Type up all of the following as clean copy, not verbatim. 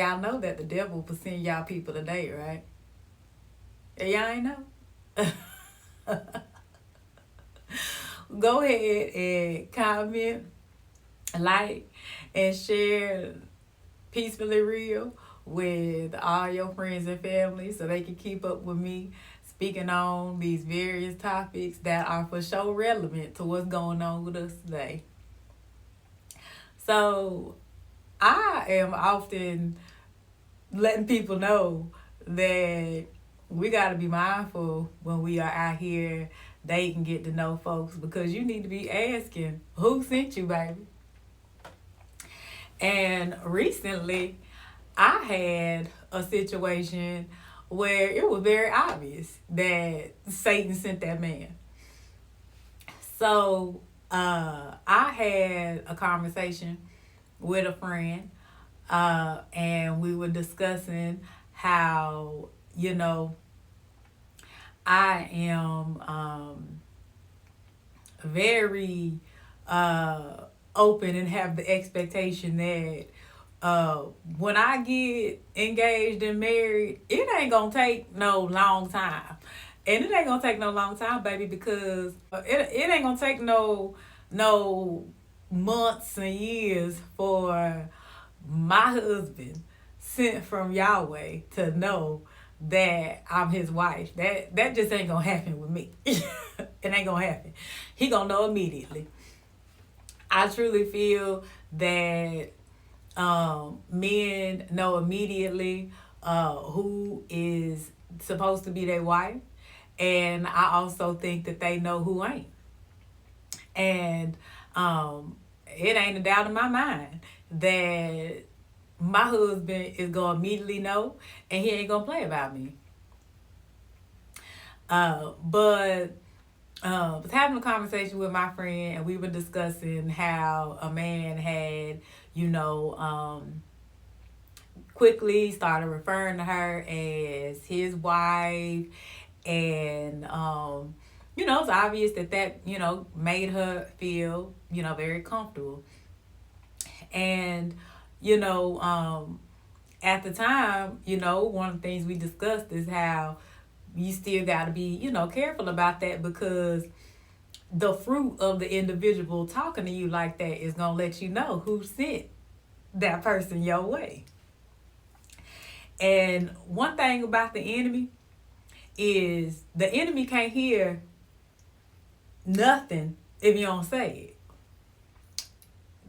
Y'all know that the devil will send y'all people today, right? Y'all ain't know? Go ahead and comment, like, and share Peacefully Real with all your friends and family so they can keep up with me speaking on these various topics that are for sure relevant to what's going on with us today. So I am often letting people know that we got to be mindful when we are out here dating, get to know folks, because you need to be asking who sent you, baby. And recently, I had a situation where it was very obvious that Satan sent that man. So I had a conversation with a friend, and we were discussing how, I am very open and have the expectation that when I get engaged and married, it ain't gonna take no long time. And it ain't gonna take no long time, baby, because it ain't gonna take no months and years for my husband sent from Yahweh to know that I'm his wife. That just ain't gonna happen with me. It ain't gonna happen. He gonna know immediately. I truly feel that men know immediately who is supposed to be their wife, and I also think that they know who ain't. And it ain't a doubt in my mind that my husband is gonna immediately know, and he ain't gonna play about me. But was having a conversation with my friend, and we were discussing how a man had, you know, quickly started referring to her as his wife, and it's obvious that made her feel very comfortable. And you know, at the time, one of the things we discussed is how you still got to be, careful about that, because the fruit of the individual talking to you like that is going to let you know who sent that person your way. And one thing about the enemy is the enemy can't hear nothing if you don't say it.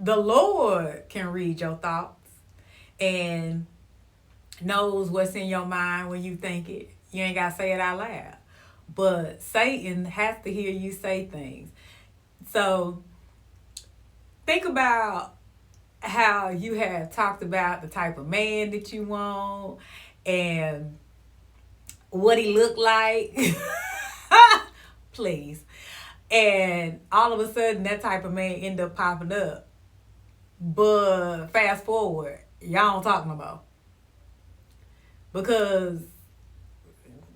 The Lord can read your thoughts and knows what's in your mind when you think it. You ain't got to say it out loud. But Satan has to hear you say things. So think about how you have talked about the type of man that you want and what he looked like. Please. And all of a sudden that type of man end up popping up. But fast forward, y'all don't talk no more. Because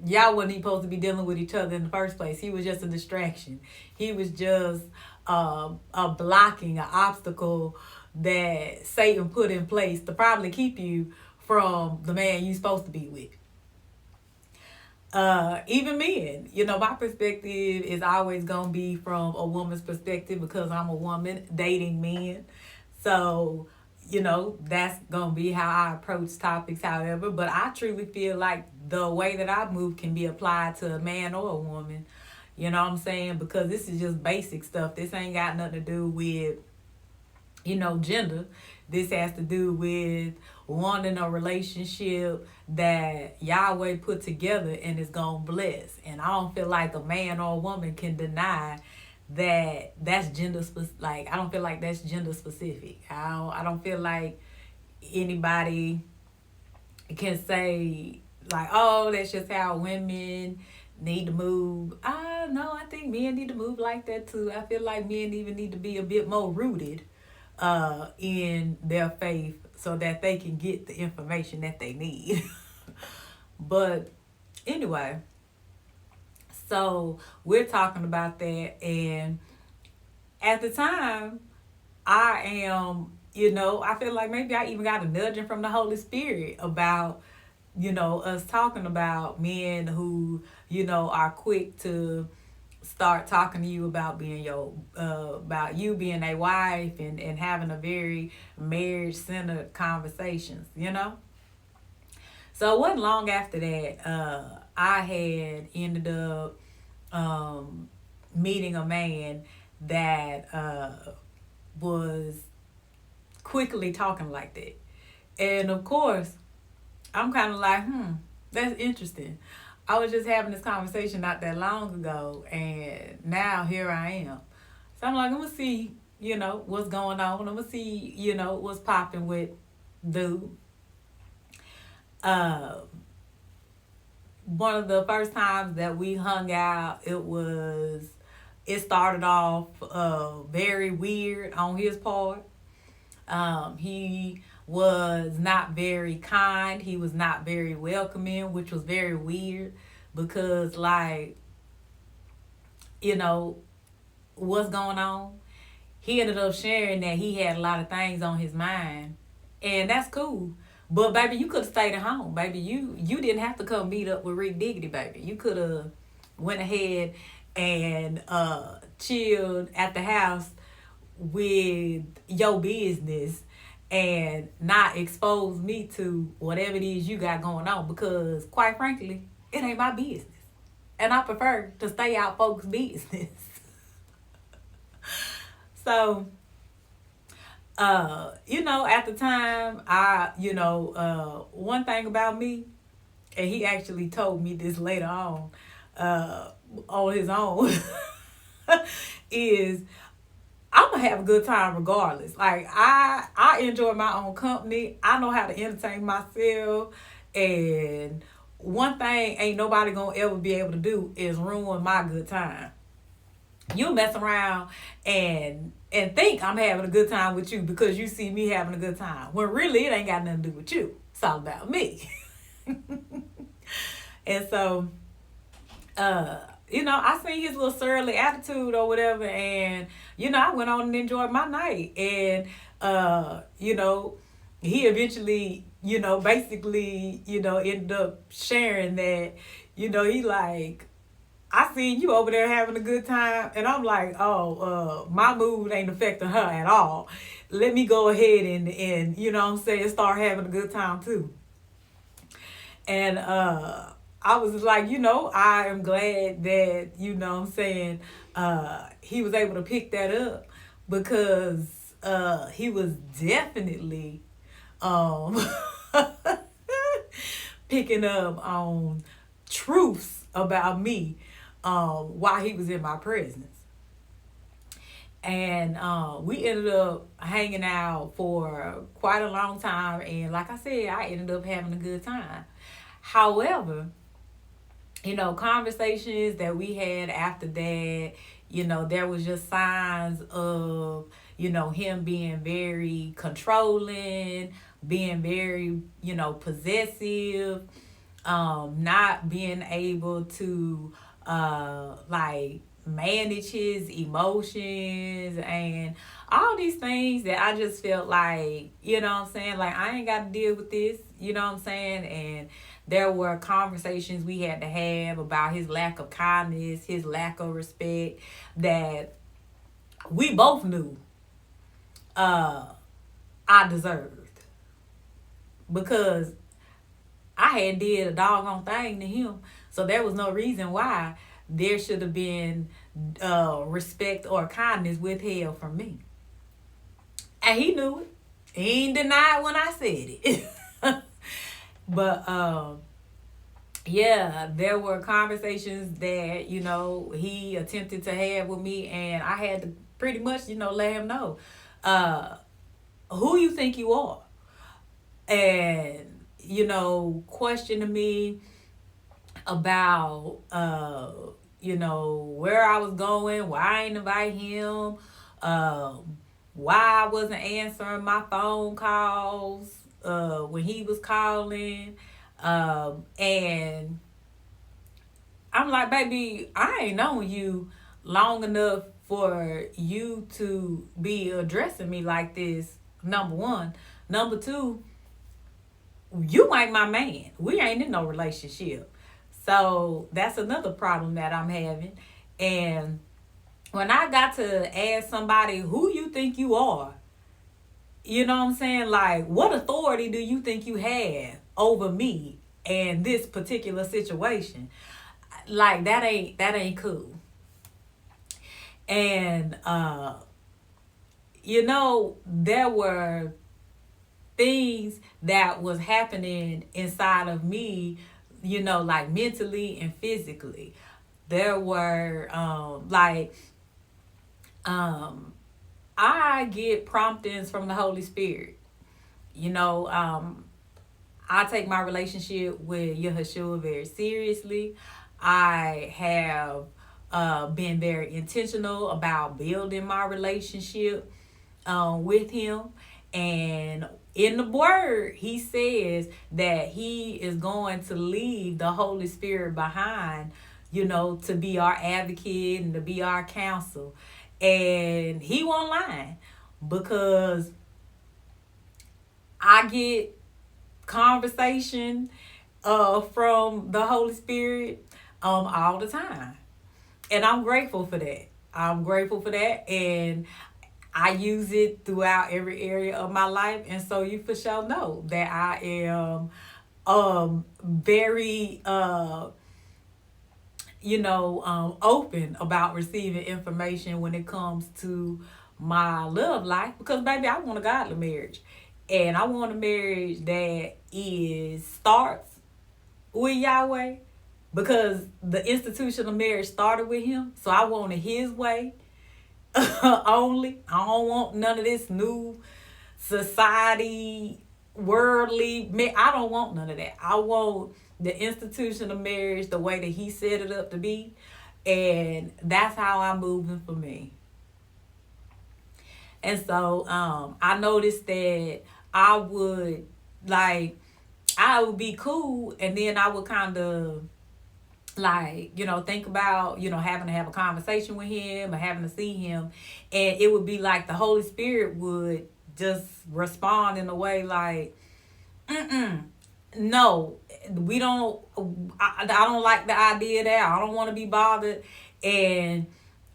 y'all wasn't even supposed to be dealing with each other in the first place. He was just a distraction. He was just a blocking, an obstacle that Satan put in place to probably keep you from the man you're supposed to be with. Even men, my perspective is always going to be from a woman's perspective, because I'm a woman dating men. So, that's going to be how I approach topics, however. But I truly feel like the way that I move can be applied to a man or a woman. You know what I'm saying? Because this is just basic stuff. This ain't got nothing to do with, gender. This has to do with wanting a relationship that Yahweh put together and is going to bless. And I don't feel like a man or a woman can deny that's gender specific. Like, I don't feel like that's gender specific. I don't feel like anybody can say like, oh, that's just how women need to move. No, I think men need to move like that too. I feel like men even need to be a bit more rooted in their faith so that they can get the information that they need. But anyway, so we're talking about that, and at the time, I am I feel like maybe I even got a nudging from the Holy Spirit about, us talking about men who, are quick to start talking to you about being about you being a wife, and having a very marriage centered conversations. So it wasn't long after that, I had ended up meeting a man that was quickly talking like that. And of course, I'm kind of like, that's interesting. I was just having this conversation not that long ago, and now here I am. So I'm like, I'm gonna see, what's going on. I'm gonna see, what's popping with dude. Uh, One of the first times that we hung out, it started off very weird on his part. He was not very kind. He was not very welcoming, which was very weird because, like, what's going on? He ended up sharing that he had a lot of things on his mind, and that's cool. But baby, you could have stayed at home, baby. You didn't have to come meet up with Rick Diggity, baby. You could have went ahead and chilled at the house with your business and not expose me to whatever it is you got going on, because quite frankly, it ain't my business. And I prefer to stay out folks' business. So, at the time, one thing about me, and he actually told me this later on his own, is I'm gonna have a good time regardless. Like, I enjoy my own company. I know how to entertain myself, and one thing ain't nobody gonna ever be able to do is ruin my good time. You mess around and think I'm having a good time with you because you see me having a good time, when really it ain't got nothing to do with you. It's all about me. And so, I seen his little surly attitude or whatever, and I went on and enjoyed my night. And he eventually, basically, ended up sharing that, he like, I seen you over there having a good time, and I'm like, oh, my mood ain't affecting her at all. Let me go ahead and start having a good time too. And I was like, I am glad that, he was able to pick that up, because he was definitely um, picking up on truths about me while he was in my presence. And we ended up hanging out for quite a long time. And like I said, I ended up having a good time. However, conversations that we had after that, there was just signs of, him being very controlling, being very, possessive, not being able to, like, manage his emotions and all these things that I just felt like, like, I ain't got to deal with this, and there were conversations we had to have about his lack of kindness, his lack of respect, that we both knew I deserved, because I had did a doggone thing to him. So there was no reason why there should have been respect or kindness withheld from me. And he knew it. He ain't denied when I said it. But yeah, there were conversations that, he attempted to have with me, and I had to pretty much, let him know who you think you are. And, questioning me about, where I was going, why I didn't invite him, why I wasn't answering my phone calls when he was calling. And I'm like, baby, I ain't known you long enough for you to be addressing me like this Number one. Number two, you ain't my man. We ain't in no relationship. So that's another problem that I'm having. And when I got to ask somebody who you think you are, you know what I'm saying? Like, what authority do you think you have over me and this particular situation? Like, that ain't cool. And there were things that was happening inside of me, like mentally and physically. There were I get promptings from the Holy Spirit. I take my relationship with Yahushua very seriously. I have been very intentional about building my relationship with him. And in the word, he says that he is going to leave the Holy Spirit behind, to be our advocate and to be our counsel. And he won't lie, because I get conversation from the Holy Spirit all the time. And I'm grateful for that. And I use it throughout every area of my life. And so you for sure know that I am very open about receiving information when it comes to my love life, because baby, I want a godly marriage. And I want a marriage that starts with Yahweh, because the institution of marriage started with him. So I want it his way only. I don't want none of this new society, worldly. I don't want none of that. I want the institution of marriage the way that he set it up to be. And that's how I'm moving for me. And so I noticed that I would be cool, and then I would kind of think about, having to have a conversation with him or having to see him. And it would be like the Holy Spirit would just respond in a way like, no, we don't, I don't like the idea of that. I don't want to be bothered. And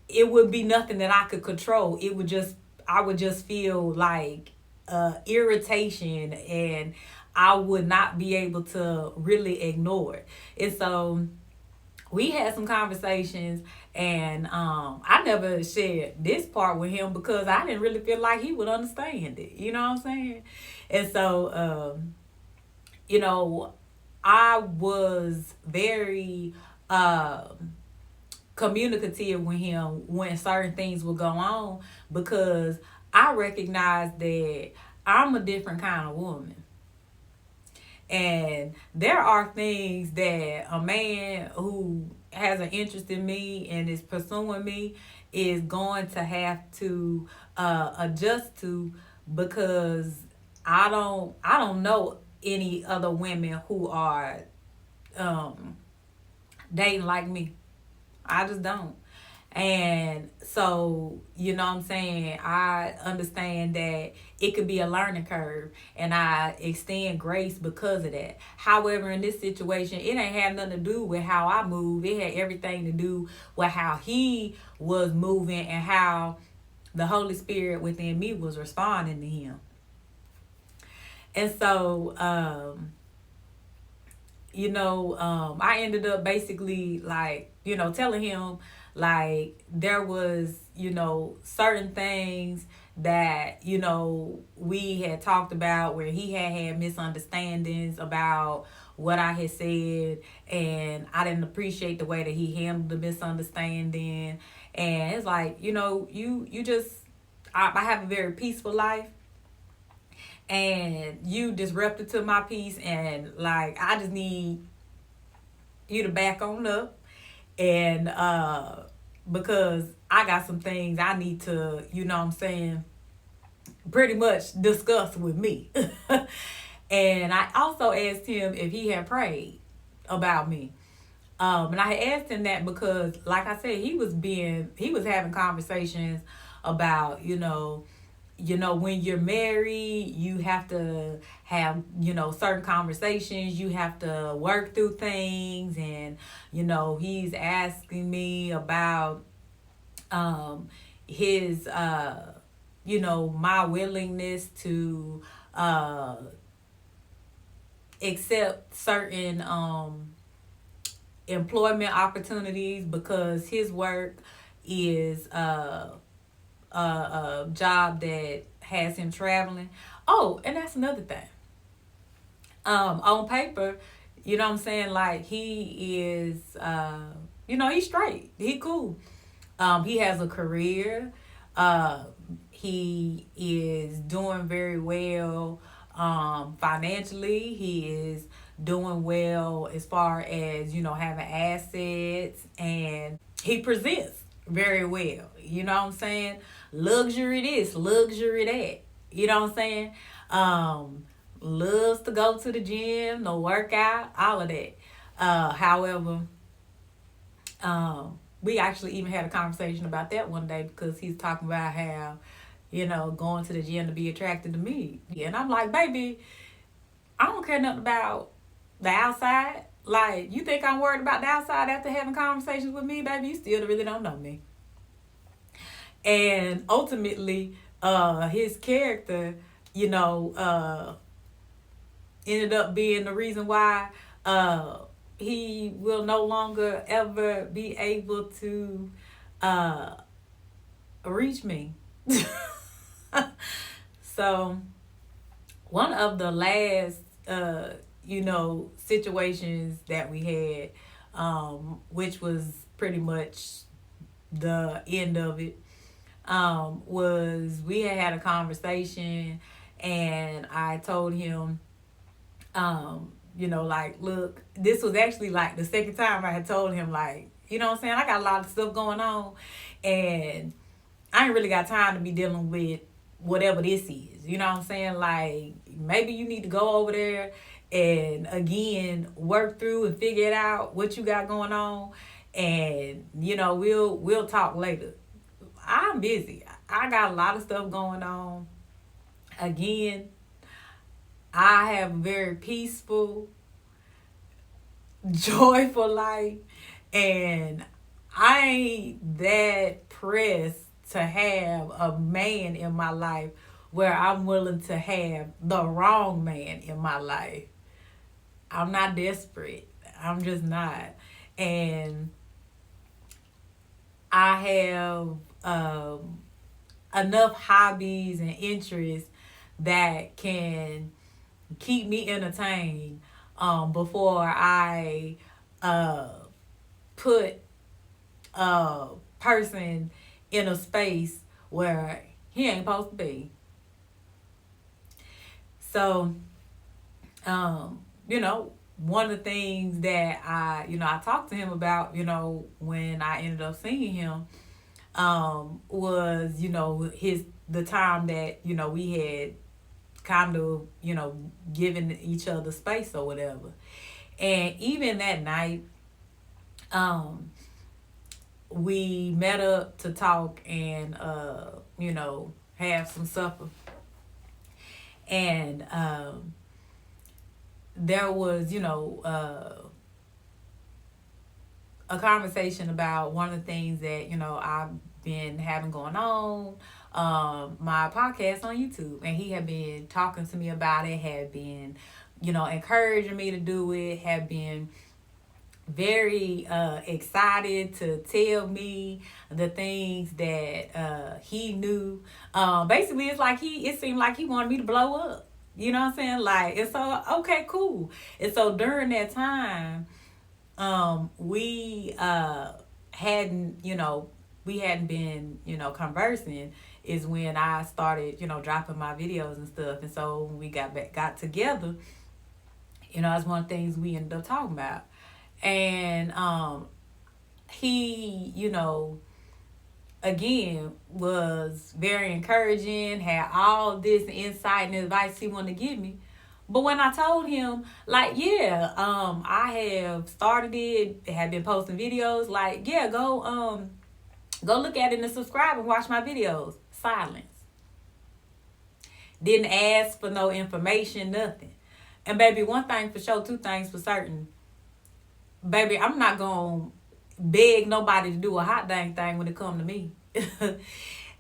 it would be nothing that I could control. I would just feel like irritation, and I would not be able to really ignore it. And so we had some conversations, and I never shared this part with him because I didn't really feel like he would understand it. You know what I'm saying? And so, I was very communicative with him when certain things would go on, because I recognized that I'm a different kind of woman. And there are things that a man who has an interest in me and is pursuing me is going to have to adjust to, because I don't know any other women who are dating like me. I just don't. And so, you know what I'm saying, I understand that it could be a learning curve, and I extend grace because of that. However, in this situation, it ain't had nothing to do with how I move. It had everything to do with how he was moving and how the Holy Spirit within me was responding to him. And so, I ended up basically telling him, there was, certain things that, we had talked about where he had misunderstandings about what I had said, and I didn't appreciate the way that he handled the misunderstanding. And it's like, I have a very peaceful life, and you disrupted to my peace, and I just need you to back on up. And because I got some things I need to, pretty much discuss with me. And I also asked him if he had prayed about me. And I had asked him that because, like I said, he was having conversations about, when you're married, you have to have, certain conversations. You have to work through things. And, he's asking me about his, my willingness to accept certain employment opportunities, because his work is a job that has him traveling. Oh, and that's another thing. On paper, you know what I'm saying? Like, he is, he's straight. He cool. He has a career. He is doing very well financially. He is doing well as far as, having assets, and he presents very well. You know what I'm saying? Luxury this, luxury that. You know what I'm saying? Loves to go to the gym, no workout, all of that. However, we actually even had a conversation about that one day, because he's talking about how, going to the gym to be attracted to me. And I'm like, baby, I don't care nothing about the outside. Like, you think I'm worried about the outside after having conversations with me, baby? You still really don't know me. And ultimately, his character, ended up being the reason why he will no longer ever be able to reach me. So, one of the last, situations that we had, which was pretty much the end of it, was we had a conversation, and I told him, like, look, this was actually like the second time I had told him, like, you know what I'm saying? I got a lot of stuff going on, and I ain't really got time to be dealing with whatever this is. You know what I'm saying? Like, maybe you need to go over there and again work through and figure it out what you got going on, and we'll talk later. I'm busy. I got a lot of stuff going on. Again, I have a very peaceful, joyful life, and I ain't that pressed to have a man in my life where I'm willing to have the wrong man in my life. I'm not desperate. I'm just not. And I have enough hobbies and interests that can keep me entertained before I put a person in a space where he ain't supposed to be. So, one of the things that I talked to him about, when I ended up seeing him, was, the time that, we had kind of, given each other space or whatever. And even that night, we met up to talk and, have some supper. And there was, a conversation about one of the things that, I've been having going on, my podcast on YouTube. And he had been talking to me about it, had been, encouraging me to do it, had been very excited to tell me the things that he knew. Basically, it seemed like he wanted me to blow up. You know what I'm saying? Like, and so, okay, cool. And so during that time, we hadn't been, conversing, is when I started, dropping my videos and stuff. And so when we got together, that's one of the things we ended up talking about. And he, again, was very encouraging, had all this insight and advice he wanted to give me. But when I told him, like, yeah, I have started it, had been posting videos, like, yeah, go look at it and subscribe and watch my videos. Silence. Didn't ask for no information, nothing. And baby, one thing for sure, two things for certain. Baby, I'm not gonna beg nobody to do a hot dang thing when it come to me.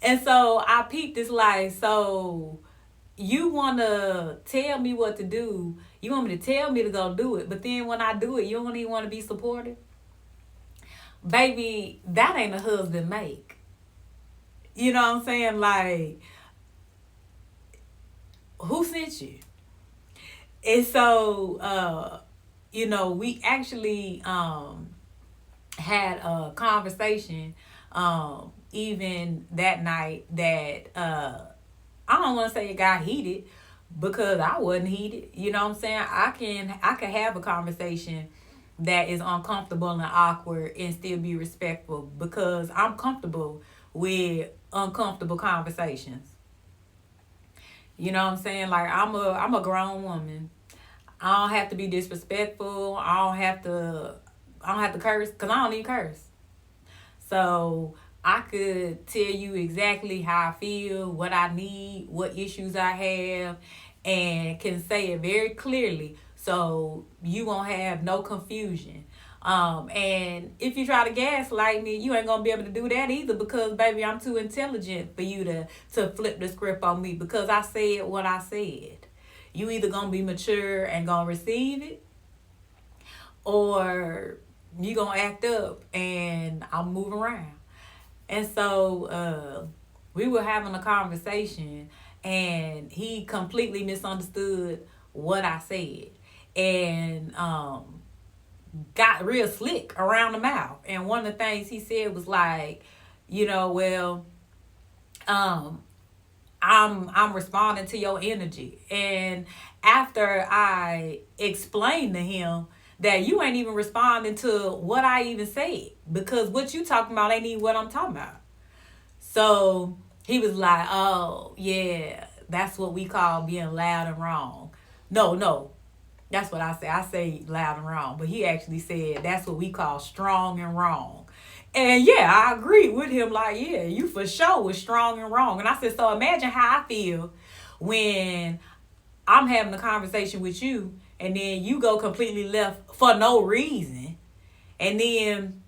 And so I peeped this like, so you wanna tell me what to do. You want me to tell me to go do it, but then when I do it, you don't even want to be supportive. Baby, that ain't a husband make. You know what I'm saying? Like, who sent you? And so, we actually had a conversation even that night that I don't want to say it got heated because I wasn't heated. You know what I'm saying? I can have a conversation that is uncomfortable and awkward and still be respectful because I'm comfortable with uncomfortable conversations. You know what I'm saying? Like I'm a grown woman. I don't have to be disrespectful. I don't have to curse because I don't even curse. So I could tell you exactly how I feel, what I need, what issues I have, and can say it very clearly so you won't have no confusion. And if you try to gaslight me, you ain't gonna be able to do that either because baby, I'm too intelligent for you to flip the script on me because I said what I said. You either gonna be mature and gonna receive it, or you gonna act up and I'm moving around. And so we were having a conversation and he completely misunderstood what I said and got real slick around the mouth. And one of the things he said was like, well, um, I'm responding to your energy. And after I explained to him that you ain't even responding to what I even said because what you talking about ain't even what I'm talking about. So he was like, "Oh yeah, that's what we call being loud and wrong." No, no, that's what I say. I say loud and wrong, but he actually said that's what we call strong and wrong. And yeah, I agree with him. Like, yeah, you for sure was strong and wrong. And I said, so imagine how I feel when I'm having a conversation with you, and then you go completely left for no reason, and then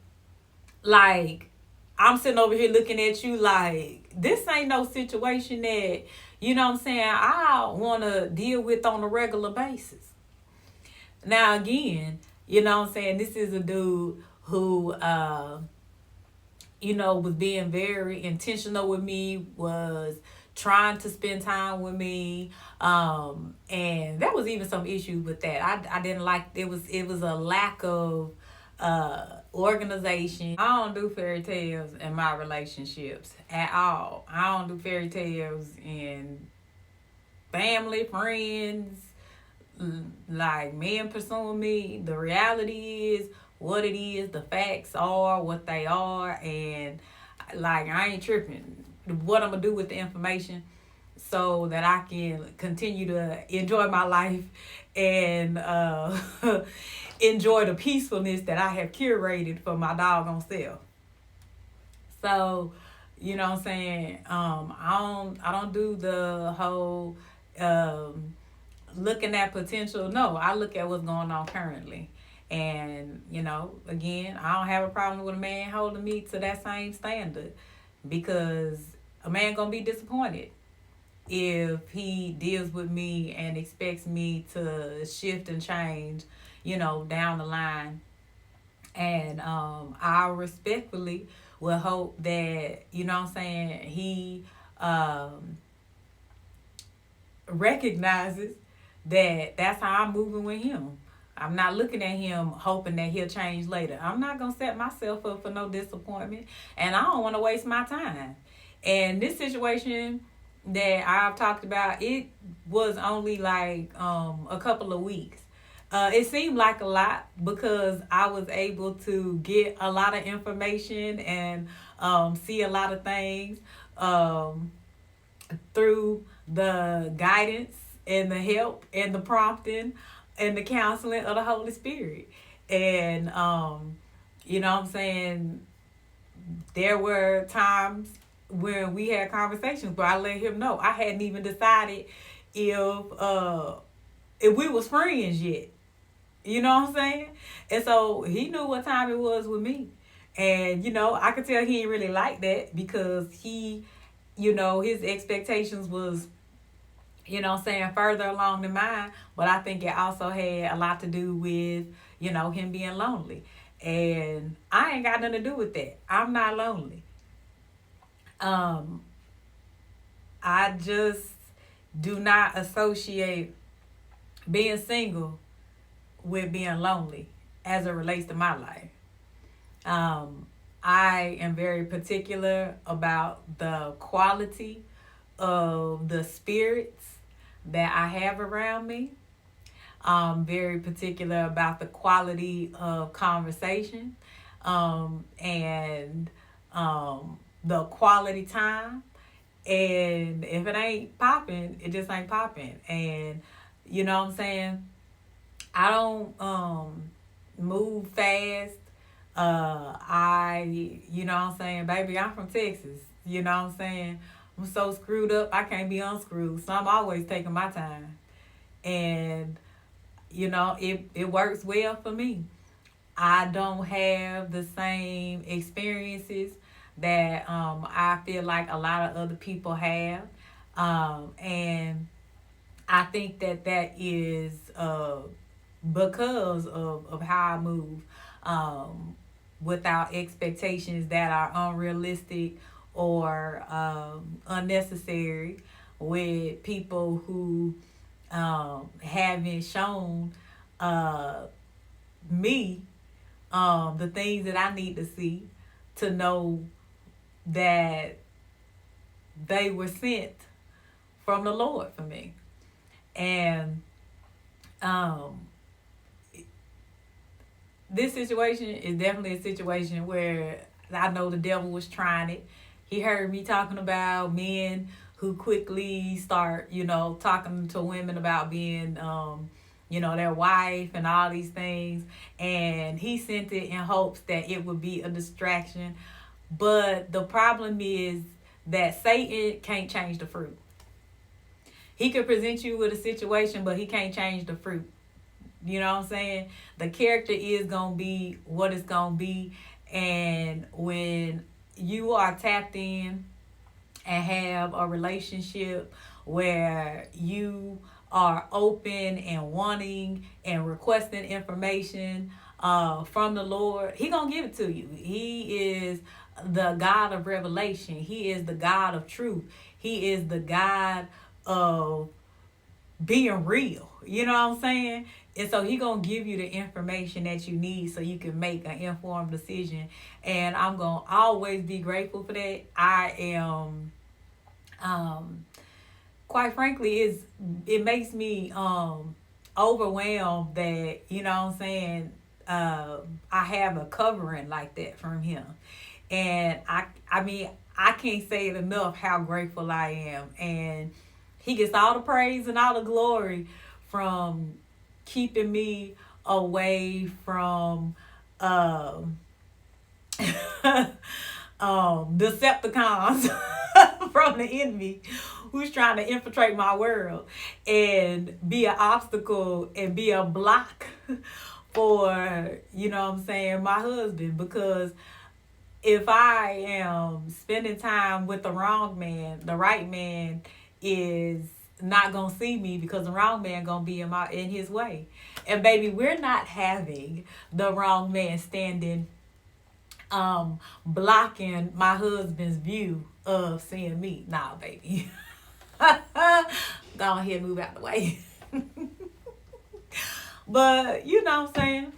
like I'm sitting over here looking at you like this ain't no situation that what I'm saying I want to deal with on a regular basis. Now again, what I'm saying, this is a dude who was being very intentional with me, was trying to spend time with me. And there was even some issues with that. I didn't like it was a lack of organization. I don't do fairy tales in my relationships at all. I don't do fairy tales in family, friends, like men pursuing me. The reality is what it is. The facts are what they are, and like I ain't tripping. What I'm gonna do with the information so that I can continue to enjoy my life and enjoy the peacefulness that I have curated for my doggone self. So, what I'm saying? I don't do the whole looking at potential. No, I look at what's going on currently. And, again, I don't have a problem with a man holding me to that same standard because a man gonna be disappointed if he deals with me and expects me to shift and change, down the line. And I respectfully will hope that, what I'm saying, he recognizes that that's how I'm moving with him. I'm not looking at him hoping that he'll change later. I'm not going to set myself up for no disappointment. And I don't want to waste my time. And this situation that I've talked about, it was only like a couple of weeks. It seemed like a lot because I was able to get a lot of information and see a lot of things through the guidance and the help and the prompting and the counseling of the Holy Spirit. And what I'm saying, there were times when we had conversations, but I let him know I hadn't even decided if we was friends yet. You know what I'm saying? And so he knew what time it was with me. And, I could tell he didn't really like that because he, his expectations was, further along than mine. But I think it also had a lot to do with, him being lonely. And I ain't got nothing to do with that. I'm not lonely. I just do not associate being single with being lonely as it relates to my life. I am very particular about the quality of the spirits that I have around me. I'm very particular about the quality of conversation and the quality time. And if it ain't popping, it just ain't popping. And you know what I'm saying? I don't move fast. You know what I'm saying, baby, I'm from Texas. You know what I'm saying? I'm so screwed up, I can't be unscrewed. So I'm always taking my time. And, it works well for me. I don't have the same experiences that I feel like a lot of other people have. And I think that is because of how I move, without expectations that are unrealistic or unnecessary, with people who haven't shown me the things that I need to see to know that they were sent from the Lord for me. And this situation is definitely a situation where I know the devil was trying it. He heard me talking about men who quickly start, talking to women about being, their wife and all these things. And he sent it in hopes that it would be a distraction. But the problem is that Satan can't change the fruit. He could present you with a situation, but he can't change the fruit. You know what I'm saying? The character is going to be what it's going to be. And when you are tapped in and have a relationship where you are open and wanting and requesting information from the Lord, He going to give it to you. He is the God of revelation. He is the God of truth. He is the God of being real. You know what I'm saying? And so He gonna give you the information that you need so you can make an informed decision. And I'm gonna always be grateful for that. I am, quite frankly, it makes me overwhelmed that, you know what I'm saying, I have a covering like that from Him. And I mean, I can't say it enough how grateful I am. And He gets all the praise and all the glory from keeping me away from Decepticons from the enemy who's trying to infiltrate my world and be an obstacle and be a block for, you know what I'm saying, my husband. Because if I am spending time with the wrong man, the right man is not gonna see me because the wrong man gonna be in his way. And baby, we're not having the wrong man standing blocking my husband's view of seeing me. Nah, baby. Go ahead and move out the way. But you know what I'm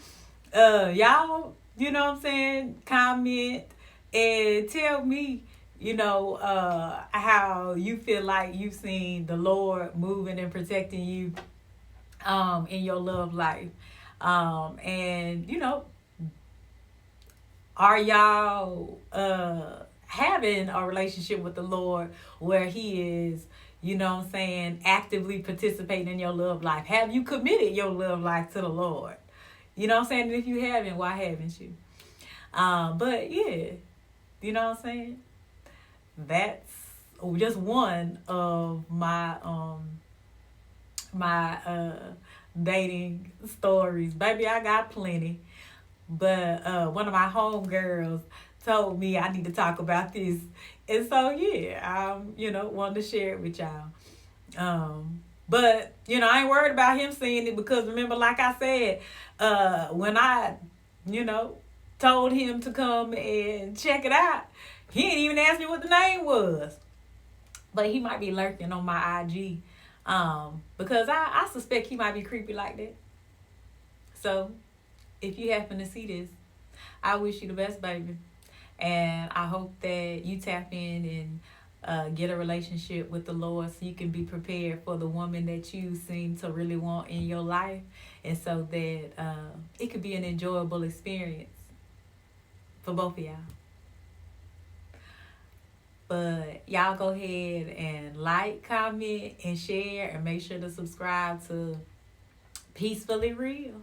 saying? Y'all, you know what I'm saying? Comment and tell me, how you feel like you've seen the Lord moving and protecting you in your love life. And, are y'all having a relationship with the Lord where He is, actively participating in your love life? Have you committed your love life to the Lord? You know what I'm saying? And if you haven't, why haven't you? But yeah, you know what I'm saying? that's just one of my dating stories. Baby, I got plenty. But one of my homegirls told me I need to talk about this. And so yeah, wanted to share it with y'all. But I ain't worried about him seeing it because remember, like I said, when I, you know, told him to come and check it out, he didn't even ask me what the name was. But he might be lurking on my IG. Because I suspect he might be creepy like that. So if you happen to see this, I wish you the best, baby. And I hope that you tap in and get a relationship with the Lord so you can be prepared for the woman that you seem to really want in your life. And so that it could be an enjoyable experience for both of y'all. But y'all go ahead and like, comment, and share, and make sure to subscribe to Peacefully Real.